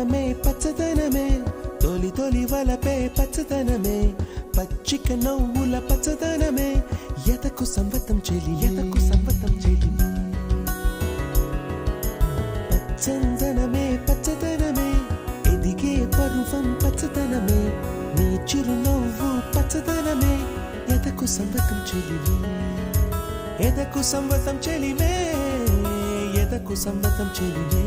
పచ్చదనమే పచ్చదనమే తొలి తొలి వలపే పచ్చదనమే పచ్చిక నవ్వుల పచ్చదనమే ఎదకు సంవతం చెలి ఎదకు సంవతం చెలి పచ్చందనమే పచ్చదనమే ఎదిగే పరువం పచ్చదనమే నీ చిరునవ్వు పచ్చదనమే ఎదకు సంవతం చెలివే ఎదకు సంవతం చెలివే ఎదకు సంవతం చెలివే